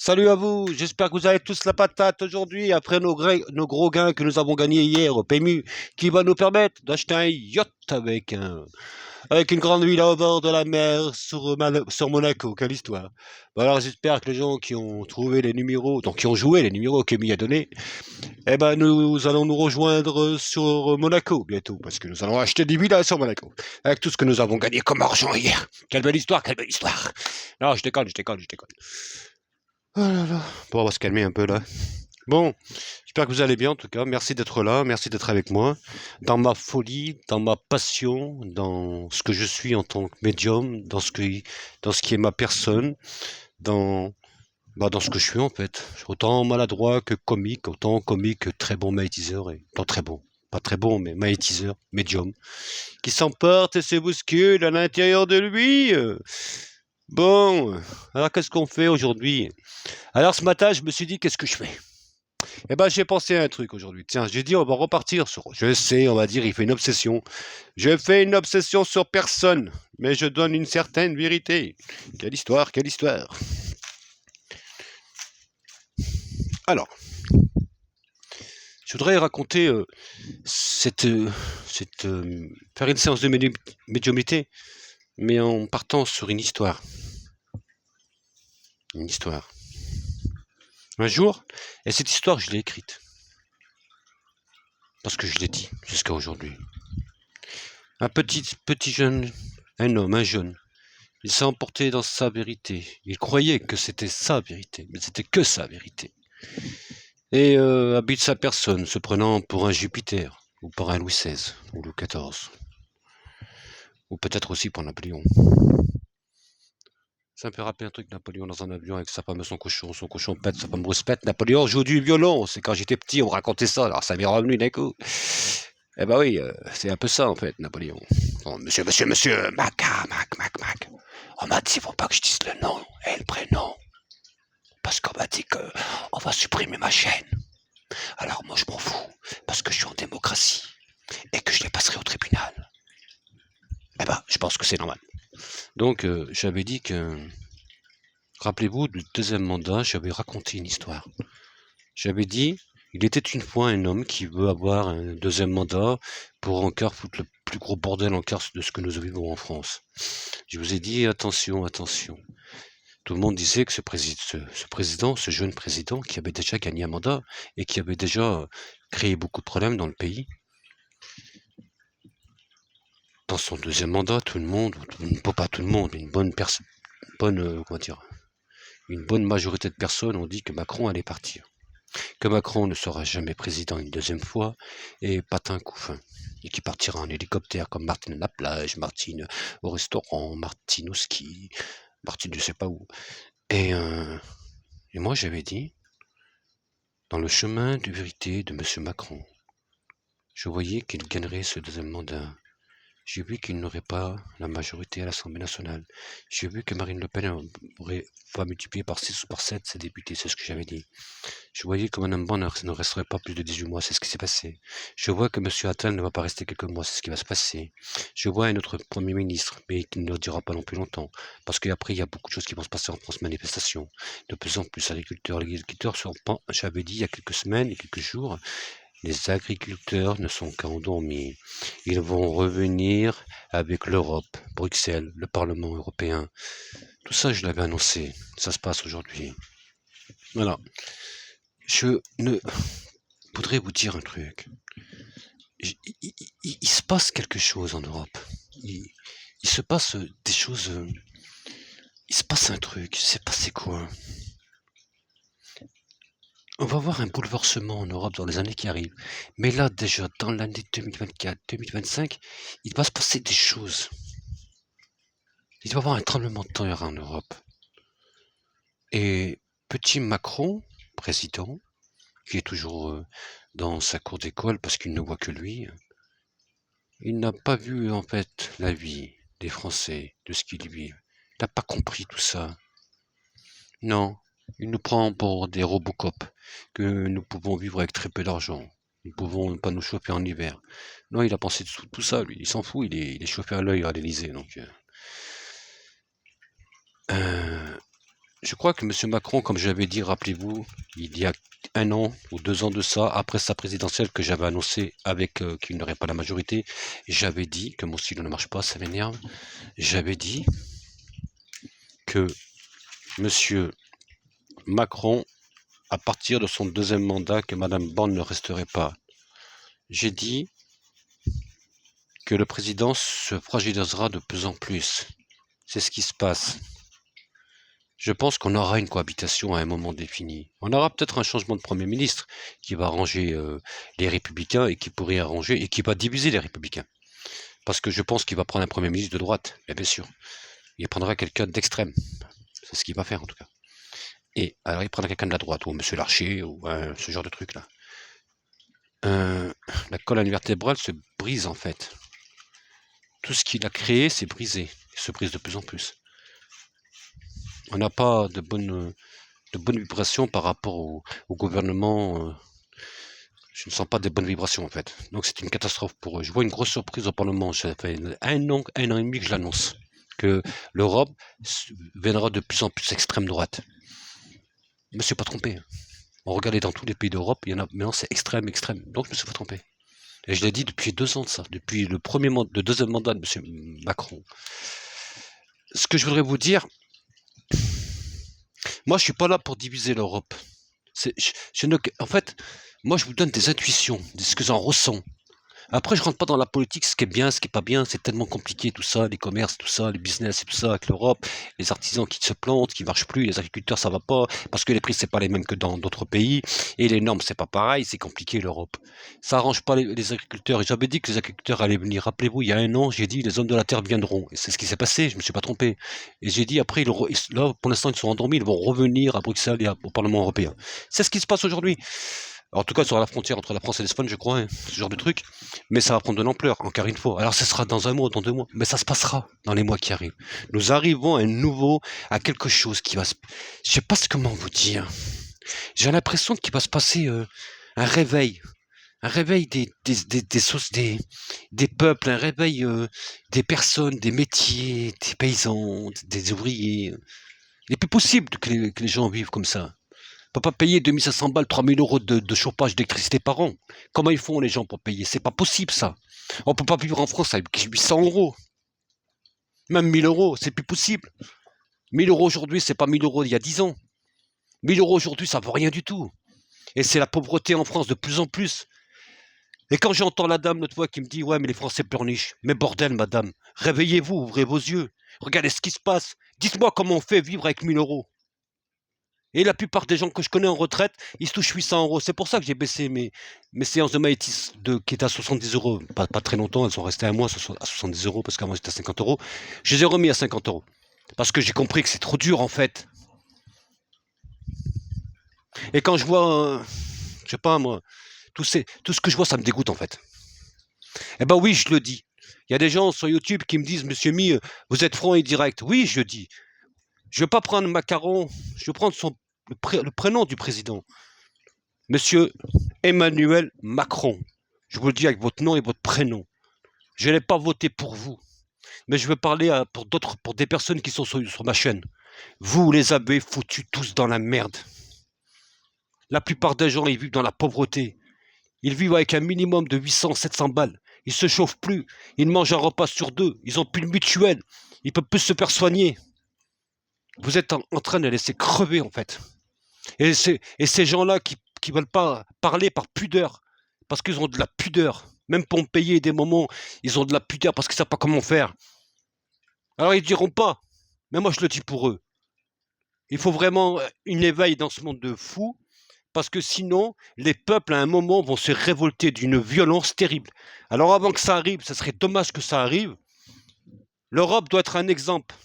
Salut à vous, j'espère que vous avez tous la patate aujourd'hui après nos gros gains que nous avons gagnés hier au PMU qui va nous permettre d'acheter un yacht avec une grande villa au bord de la mer sur Monaco. Quelle histoire. Bon, alors j'espère que les gens qui ont trouvé les numéros, donc qui ont joué les numéros que Mi a donnés, eh ben nous allons nous rejoindre sur Monaco bientôt parce que nous allons acheter des villas sur Monaco avec tout ce que nous avons gagné comme argent hier. Quelle belle histoire, quelle belle histoire. Non, je déconne. Oh là là. Bon, on va se calmer un peu là. Bon, j'espère que vous allez bien en tout cas. Merci d'être là, merci d'être avec moi. Dans ma folie, dans ma passion, dans ce que je suis en tant que médium, dans ce qui est ma personne, dans, dans ce que je suis en fait. Je suis autant maladroit que comique, autant comique que très bon magnétiseur et pas très bon. Pas très bon, mais magnétiseur, médium, qui s'emporte et se bouscule à l'intérieur de lui. Bon, alors qu'est-ce qu'on fait aujourd'hui? Alors ce matin, je me suis dit, qu'est-ce que je fais? Eh ben, j'ai pensé à un truc aujourd'hui. Tiens, j'ai dit, on va repartir sur. Je sais, on va dire, il fait une obsession. Je fais une obsession sur personne, mais je donne une certaine vérité. Quelle histoire, quelle histoire. Alors, je voudrais raconter cette, faire une séance de médiumnité, mais en partant sur une histoire. Une histoire. Un jour, et cette histoire, je l'ai écrite. Parce que je l'ai dit jusqu'à aujourd'hui. Un petit jeune, un jeune, il s'est emporté dans sa vérité. Il croyait que c'était sa vérité, mais c'était que sa vérité. Et habite sa personne, se prenant pour un Jupiter, ou pour un Louis XVI, ou Louis XIV, ou peut-être aussi pour Napoléon. Ça me fait rappeler un truc, Napoléon dans un avion avec sa femme et son cochon pète, sa femme grosse pète. Napoléon joue du violon, c'est quand j'étais petit, on me racontait ça, alors ça m'est revenu d'un coup. Eh ben oui, c'est un peu ça en fait, Napoléon. Oh, monsieur, Mac. On m'a dit, faut pas que je dise le nom et le prénom. Parce qu'on m'a dit qu'on va supprimer ma chaîne. Alors moi je m'en fous, parce que je suis en démocratie et que je les passerai au tribunal. Eh ben, je pense que c'est normal. Donc j'avais dit que, rappelez-vous, du deuxième mandat, j'avais raconté une histoire. J'avais dit, il était une fois un homme qui veut avoir un deuxième mandat pour encore foutre le plus gros bordel encore de ce que nous vivons en France. Je vous ai dit, attention. Tout le monde disait que ce jeune président, qui avait déjà gagné un mandat et qui avait déjà créé beaucoup de problèmes dans le pays, dans son deuxième mandat, tout le monde, pas tout le monde, mais une bonne majorité de personnes ont dit que Macron allait partir. Que Macron ne sera jamais président une deuxième fois, et patin couffin. Et qui partira en hélicoptère comme Martine à la plage, Martine au restaurant, Martine au ski, Martine je sais pas où. Et moi j'avais dit, dans le chemin de vérité de M. Macron, je voyais qu'il gagnerait ce deuxième mandat. J'ai vu qu'il n'aurait pas la majorité à l'Assemblée nationale. J'ai vu que Marine Le Pen va multiplier par 6 ou par 7 ses députés, c'est ce que j'avais dit. Je voyais que Mme Borne ne resterait pas plus de 18 mois, c'est ce qui s'est passé. Je vois que M. Attal ne va pas rester quelques mois, c'est ce qui va se passer. Je vois un autre Premier ministre, mais qui ne le dira pas non plus longtemps. Parce qu'après, il y a beaucoup de choses qui vont se passer en France, manifestations. De plus en plus, les agriculteurs sont, j'avais dit il y a quelques semaines et quelques jours, les agriculteurs ne sont qu'endormis. Ils vont revenir avec l'Europe, Bruxelles, le Parlement européen. Tout ça, je l'avais annoncé. Ça se passe aujourd'hui. Voilà. Je voudrais vous dire un truc. Il se passe quelque chose en Europe. Il se passe des choses. Il se passe un truc. Je sais pas c'est quoi. On va voir un bouleversement en Europe dans les années qui arrivent. Mais là, déjà, dans l'année 2024-2025, il va se passer des choses. Il va y avoir un tremblement de terre en Europe. Et petit Macron, président, qui est toujours dans sa cour d'école parce qu'il ne voit que lui, il n'a pas vu en fait la vie des Français, de ce qu'ils vivent. Il n'a pas compris tout ça. Non, il nous prend pour des Robocop, que nous pouvons vivre avec très peu d'argent. Nous ne pouvons pas nous chauffer en hiver. Non, il a pensé tout ça, lui. Il s'en fout, il est chauffé à l'œil à l'Élysée. Donc, Je crois que M. Macron, comme j'avais dit, rappelez-vous, il y a 1 an ou 2 ans de ça, après sa présidentielle que j'avais annoncé avec qu'il n'aurait pas la majorité, j'avais dit que mon stylo ne marche pas, ça m'énerve. J'avais dit que M. Macron, à partir de son 2e mandat, que Mme Borne ne resterait pas. J'ai dit que le président se fragilisera de plus en plus. C'est ce qui se passe. Je pense qu'on aura une cohabitation à un moment défini. On aura peut-être un changement de Premier ministre qui va arranger les Républicains et qui pourrait arranger et qui va diviser les Républicains. Parce que je pense qu'il va prendre un Premier ministre de droite, bien sûr. Il prendra quelqu'un d'extrême. C'est ce qu'il va faire en tout cas. Et alors il prendra quelqu'un de la droite, ou M. Larcher, ou ce genre de truc-là. La colonne vertébrale se brise en fait. Tout ce qu'il a créé s'est brisé. Il se brise de plus en plus. On n'a pas de bonnes vibrations par rapport au gouvernement. Je ne sens pas de bonnes vibrations en fait. Donc c'est une catastrophe pour eux. Je vois une grosse surprise au Parlement. Ça fait 1 an et demi que je l'annonce. Que l'Europe viendra de plus en plus extrême droite. Je ne me suis pas trompé. On regardait dans tous les pays d'Europe, il y en a maintenant c'est extrême. Donc je me suis pas trompé. Et je l'ai dit depuis 2 ans de ça, depuis le 2e mandat de M. Macron. Ce que je voudrais vous dire, moi je suis pas là pour diviser l'Europe. En fait, moi je vous donne des intuitions, de ce que j'en ressens. Après, je rentre pas dans la politique, ce qui est bien, ce qui est pas bien, c'est tellement compliqué tout ça, les commerces, tout ça, les business et tout ça avec l'Europe, les artisans qui se plantent, qui marchent plus, les agriculteurs ça va pas, parce que les prix c'est pas les mêmes que dans d'autres pays, et les normes c'est pas pareil, c'est compliqué l'Europe. Ça arrange pas les agriculteurs, et j'avais dit que les agriculteurs allaient venir, rappelez-vous, il y a 1 an, j'ai dit les hommes de la terre viendront, et c'est ce qui s'est passé, je me suis pas trompé. Et j'ai dit après, là pour l'instant ils sont endormis, ils vont revenir à Bruxelles et au Parlement européen. C'est ce qui se passe aujourd'hui. En tout cas, sur la frontière entre la France et l'Espagne, je crois, hein, ce genre de truc. Mais ça va prendre de l'ampleur, encore une fois. Alors, ce sera dans 1 mois, dans 2 mois. Mais ça se passera dans les mois qui arrivent. Nous arrivons à quelque chose qui va se... Je sais pas comment vous dire. J'ai l'impression qu'il va se passer un réveil. Un réveil des peuples, un réveil des personnes, des métiers, des paysans, des ouvriers. Il n'est plus possible que les gens vivent comme ça. On peut pas payer 2500 balles, 3000 euros de chauffage, d'électricité par an. Comment ils font les gens pour payer? C'est pas possible ça. On peut pas vivre en France avec 800 euros. Même 1000 euros, c'est plus possible. 1000 euros aujourd'hui, c'est pas 1000 euros il y a 10 ans. 1000 euros aujourd'hui, ça vaut rien du tout. Et c'est la pauvreté en France de plus en plus. Et quand j'entends la dame l'autre fois qui me dit « Ouais, mais les Français pleurnichent », mais bordel, madame, réveillez-vous, ouvrez vos yeux. Regardez ce qui se passe. Dites-moi comment on fait vivre avec 1000 euros. Et la plupart des gens que je connais en retraite, ils se touchent 800 euros. C'est pour ça que j'ai baissé mes séances de Maïtis qui étaient à 70 euros. Pas très longtemps, elles sont restées 1 mois à 70 euros parce qu'avant c'était à 50 euros. Je les ai remis à 50 euros. Parce que j'ai compris que c'est trop dur en fait. Et quand je vois, je sais pas moi, tout ce que je vois, ça me dégoûte en fait. Eh ben oui, je le dis. Il y a des gens sur YouTube qui me disent, Monsieur Mi, vous êtes franc et direct. Oui, je dis. Je ne vais pas prendre Macaron, je vais prendre le prénom du président. Monsieur Emmanuel Macron. Je vous le dis avec votre nom et votre prénom. Je n'ai pas voté pour vous. Mais je veux parler pour des personnes qui sont sur ma chaîne. Vous les avez foutus tous dans la merde. La plupart des gens, ils vivent dans la pauvreté. Ils vivent avec un minimum de 800, 700 balles. Ils se chauffent plus. Ils mangent un repas sur 2. Ils n'ont plus de mutuelle. Ils peuvent plus se faire soigner. Vous êtes en train de les laisser crever, en fait. Et ces gens-là qui veulent pas parler par pudeur, parce qu'ils ont de la pudeur. Même pour me payer des moments, ils ont de la pudeur parce qu'ils savent pas comment faire. Alors ils diront pas. Mais moi je le dis pour eux. Il faut vraiment une éveil dans ce monde de fous, parce que sinon, les peuples à un moment vont se révolter d'une violence terrible. Alors avant que ça arrive, ça serait dommage que ça arrive. L'Europe doit être un exemple.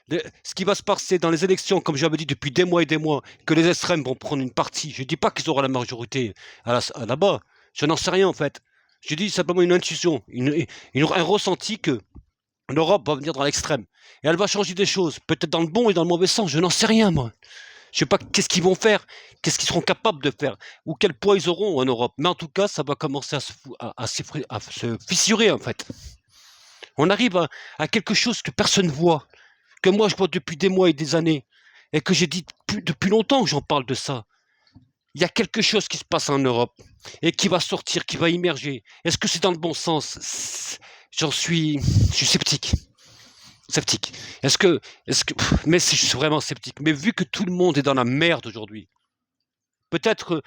Ce qui va se passer dans les élections, comme j'avais dit depuis des mois et des mois, que les extrêmes vont prendre une partie. Je ne dis pas qu'ils auront la majorité là-bas. Je n'en sais rien en fait. Je dis simplement une intuition, un ressenti que l'Europe va venir dans l'extrême. Et elle va changer des choses, peut-être dans le bon et dans le mauvais sens. Je n'en sais rien moi. Je ne sais pas qu'est-ce qu'ils vont faire, qu'est-ce qu'ils seront capables de faire, ou quel poids ils auront en Europe. Mais en tout cas, ça va commencer à se fissurer en fait. On arrive à quelque chose que personne ne voit, que moi je vois depuis des mois et des années. et que j'ai dit depuis longtemps que j'en parle de ça. Il y a quelque chose qui se passe en Europe et qui va sortir, qui va émerger. Est-ce que c'est dans le bon sens? Je suis sceptique. Sceptique. Mais je suis vraiment sceptique. Mais vu que tout le monde est dans la merde aujourd'hui, peut-être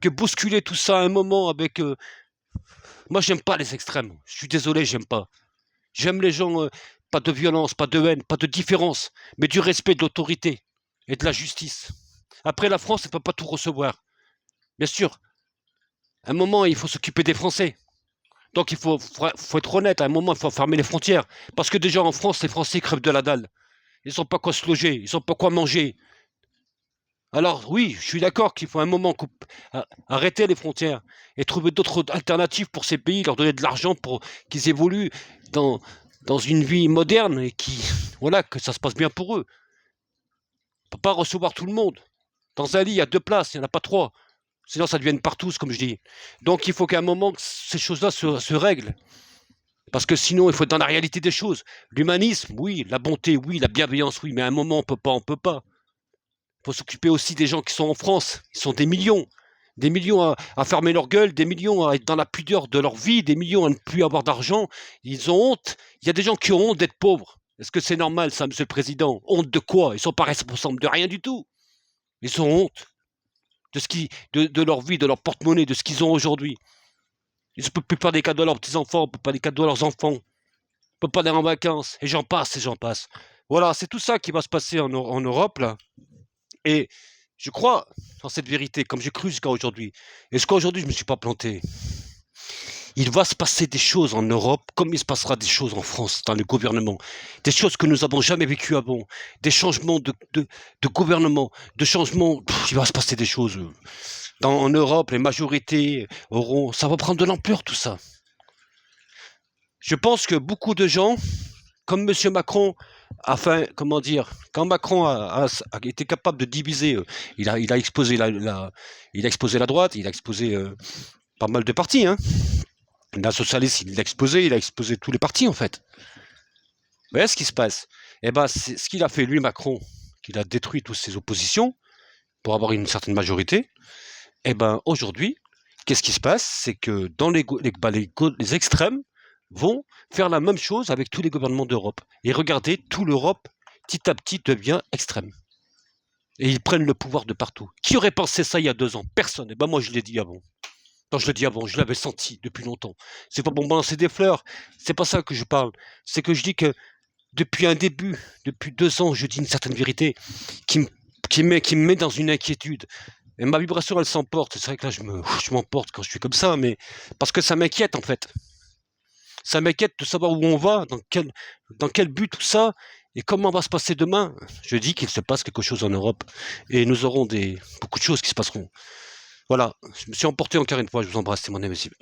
que bousculer tout ça à un moment avec. Moi, j'aime pas les extrêmes. Je suis désolé, j'aime pas. J'aime les gens, pas de violence, pas de haine, pas de différence, mais du respect de l'autorité et de la justice. Après, la France, elle ne peut pas tout recevoir. Bien sûr, à un moment, il faut s'occuper des Français. Donc, faut être honnête. À un moment, il faut fermer les frontières. Parce que déjà, en France, les Français crèvent de la dalle. Ils n'ont pas quoi se loger, ils n'ont pas quoi manger. Alors, oui, je suis d'accord qu'il faut à un moment arrêter les frontières et trouver d'autres alternatives pour ces pays, leur donner de l'argent pour qu'ils évoluent dans, dans une vie moderne et voilà, que ça se passe bien pour eux. On ne peut pas recevoir tout le monde. Dans un lit, il y a 2 places, il n'y en a pas 3. Sinon, ça devient une partouze, comme je dis. Donc, il faut qu'à un moment, ces choses-là se règlent. Parce que sinon, il faut être dans la réalité des choses. L'humanisme, oui. La bonté, oui. La bienveillance, oui. Mais à un moment, on peut pas, on peut pas. Il faut s'occuper aussi des gens qui sont en France. Ils sont des millions. Des millions à fermer leur gueule, des millions à être dans la pudeur de leur vie, des millions à ne plus avoir d'argent. Ils ont honte. Il y a des gens qui ont honte d'être pauvres. Est-ce que c'est normal, ça, Monsieur le Président? Honte de quoi? Ils sont pas responsables de rien du tout. Ils ont honte de leur vie, de leur porte-monnaie, de ce qu'ils ont aujourd'hui. Ils ne peuvent plus faire des cadeaux à leurs petits-enfants, on ne peut pas des cadeaux à leurs enfants, on ne peut pas aller en vacances, et j'en passe, et j'en passe. Voilà, c'est tout ça qui va se passer en Europe, là. Et je crois en cette vérité, comme j'ai cru jusqu'à aujourd'hui. Et jusqu'à aujourd'hui, je ne me suis pas planté. Il va se passer des choses en Europe, comme il se passera des choses en France, dans le gouvernement. Des choses que nous n'avons jamais vécues avant. Des changements de gouvernement, de changements. Il va se passer des choses. En Europe, les majorités auront. Ça va prendre de l'ampleur, tout ça. Je pense que beaucoup de gens, comme M. Macron, comment dire, quand Macron a été capable de diviser, il a exposé il a exposé la droite, il a exposé pas mal de partis, hein. La socialiste, il a exposé tous les partis, en fait. Vous voyez ce qui se passe? Eh ben, c'est ce qu'il a fait, lui, Macron, qu'il a détruit toutes ses oppositions pour avoir une certaine majorité. Eh ben, aujourd'hui, qu'est-ce qui se passe? C'est que dans les extrêmes vont faire la même chose avec tous les gouvernements d'Europe. Et regardez, toute l'Europe, petit à petit, devient extrême. Et ils prennent le pouvoir de partout. Qui aurait pensé ça il y a 2 ans? Personne. Et ben moi, je l'ai dit avant. Non, je l'ai dit avant, je l'avais senti depuis longtemps. C'est pas pour me balancer des fleurs, c'est pas ça que je parle. C'est que je dis que depuis un début, depuis 2 ans, je dis une certaine vérité qui me met dans une inquiétude. Et ma vibration, elle s'emporte. C'est vrai que là, je m'emporte quand je suis comme ça, mais parce que ça m'inquiète en fait. Ça m'inquiète de savoir où on va, dans quel but tout ça, et comment va se passer demain. Je dis qu'il se passe quelque chose en Europe, et nous aurons beaucoup de choses qui se passeront. Voilà, je me suis emporté encore une fois, je vous embrasse, c'est mon invisible.